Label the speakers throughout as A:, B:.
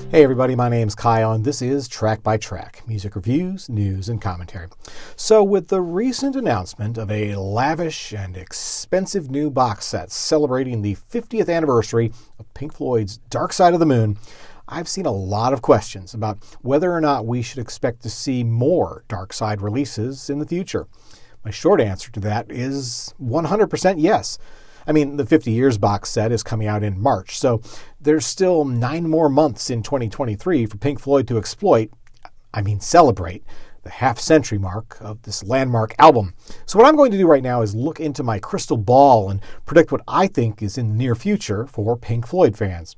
A: Hey everybody, my name's Kyle and this is Track by Track, music reviews, news, and commentary. So with the recent announcement of a lavish and expensive new box set celebrating the 50th anniversary of Pink Floyd's Dark Side of the Moon, I've seen a lot of questions about whether or not we should expect to see more Dark Side releases in the future. My short answer to that is 100% yes. I mean, the 50 Years box set is coming out in March, so there's still 9 more months in 2023 for Pink Floyd to celebrate the half-century mark of this landmark album. So what I'm going to do right now is look into my crystal ball and predict what I think is in the near future for Pink Floyd fans.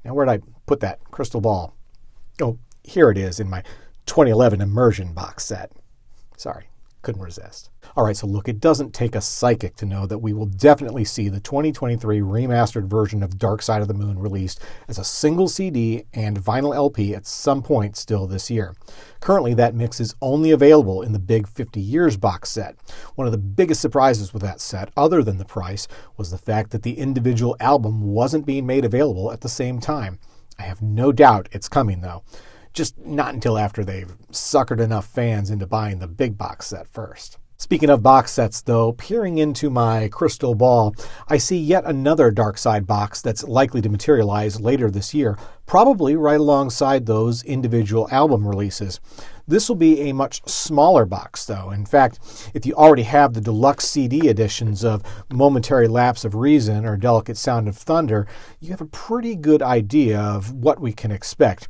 A: Now, where did I put that crystal ball? Oh, here it is in my 2011 Immersion box set. Sorry, couldn't resist. All right, so look, it doesn't take a psychic to know that we will definitely see the 2023 remastered version of Dark Side of the Moon released as a single CD and vinyl LP at some point still this year. Currently, that mix is only available in the big 50 Years box set. One of the biggest surprises with that set, other than the price, was the fact that the individual album wasn't being made available at the same time. I have no doubt it's coming, though. Just not until after they've suckered enough fans into buying the big box set first. Speaking of box sets, though, peering into my crystal ball, I see yet another Dark Side box that's likely to materialize later this year, probably right alongside those individual album releases. This will be a much smaller box, though. In fact, if you already have the deluxe CD editions of Momentary Lapse of Reason or Delicate Sound of Thunder, you have a pretty good idea of what we can expect.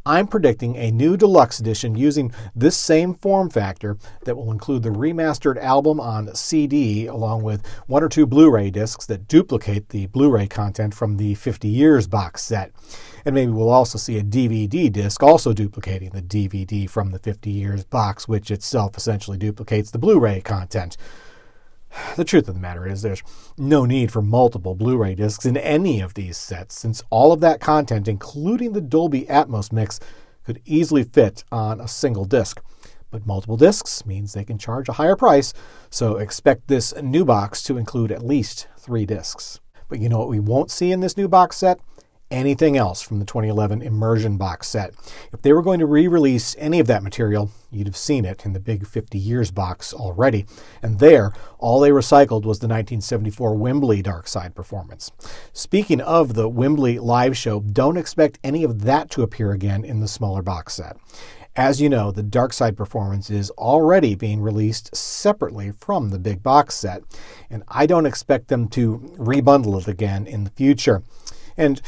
A: I'm predicting a new deluxe edition using this same form factor that will include the remastered album on CD along with 1 or 2 Blu-ray discs that duplicate the Blu-ray content from the 50 Years box set. And maybe we'll also see a DVD disc also duplicating the DVD from the 50 Years box, which itself essentially duplicates the Blu-ray content. The truth of the matter is there's no need for multiple Blu-ray discs in any of these sets, since all of that content, including the Dolby Atmos mix, could easily fit on a single disc. But multiple discs means they can charge a higher price, so expect this new box to include at least 3 discs. But you know what we won't see in this new box set? Anything else from the 2011 Immersion box set. If they were going to re-release any of that material, you'd have seen it in the big 50 Years box already. And there, all they recycled was the 1974 Wembley Dark Side performance. Speaking of the Wembley live show, don't expect any of that to appear again in the smaller box set. As you know, the Dark Side performance is already being released separately from the big box set, and I don't expect them to rebundle it again in the future. And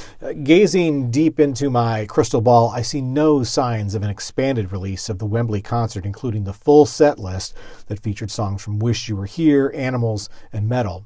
A: gazing deep into my crystal ball, I see no signs of an expanded release of the Wembley concert, including the full set list that featured songs from Wish You Were Here, Animals, and Metal.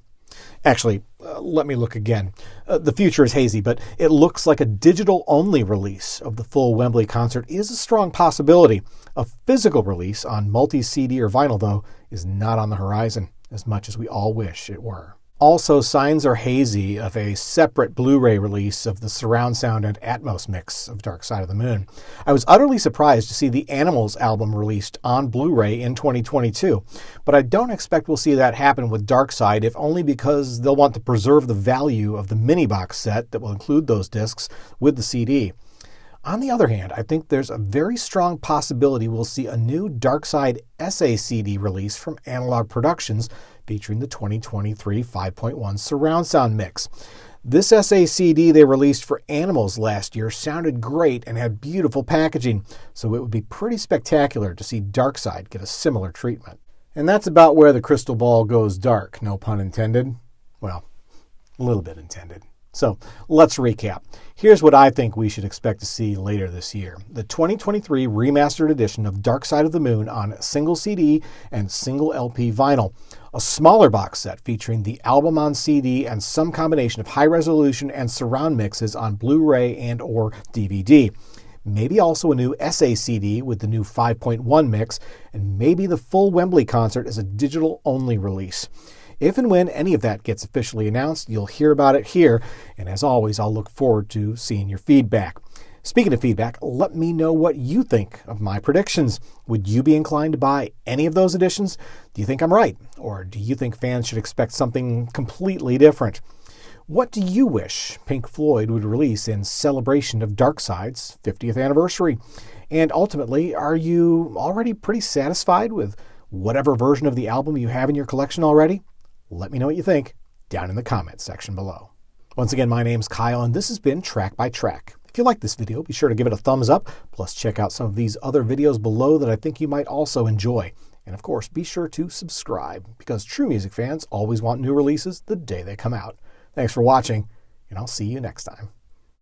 A: Actually, let me look again. The future is hazy, but it looks like a digital-only release of the full Wembley concert is a strong possibility. A physical release on multi-CD or vinyl, though, is not on the horizon, as much as we all wish it were. Also, signs are hazy of a separate Blu-ray release of the surround sound and Atmos mix of Dark Side of the Moon. I was utterly surprised to see the Animals album released on Blu-ray in 2022, but I don't expect we'll see that happen with Dark Side, if only because they'll want to preserve the value of the mini box set that will include those discs with the CD. On the other hand, I think there's a very strong possibility we'll see a new Dark Side SACD release from Analog Productions featuring the 2023 5.1 surround sound mix. This SACD they released for Animals last year sounded great and had beautiful packaging, so it would be pretty spectacular to see Dark Side get a similar treatment. And that's about where the crystal ball goes dark, no pun intended. Well, a little bit intended. So let's recap. Here's what I think we should expect to see later this year. The 2023 remastered edition of Dark Side of the Moon on single CD and single LP vinyl. A smaller box set featuring the album on CD and some combination of high resolution and surround mixes on Blu-ray and or DVD. Maybe also a new SACD with the new 5.1 mix, and maybe the full Wembley concert as a digital-only release. If and when any of that gets officially announced, you'll hear about it here, and as always, I'll look forward to seeing your feedback. Speaking of feedback, let me know what you think of my predictions. Would you be inclined to buy any of those editions? Do you think I'm right? Or do you think fans should expect something completely different? What do you wish Pink Floyd would release in celebration of Dark Side's 50th anniversary? And ultimately, are you already pretty satisfied with whatever version of the album you have in your collection already? Let me know what you think down in the comments section below. Once again, my name's Kyle, and this has been Track by Track. If you like this video, be sure to give it a thumbs up, plus check out some of these other videos below that I think you might also enjoy. And of course, be sure to subscribe, because true music fans always want new releases the day they come out. Thanks for watching, and I'll see you next time.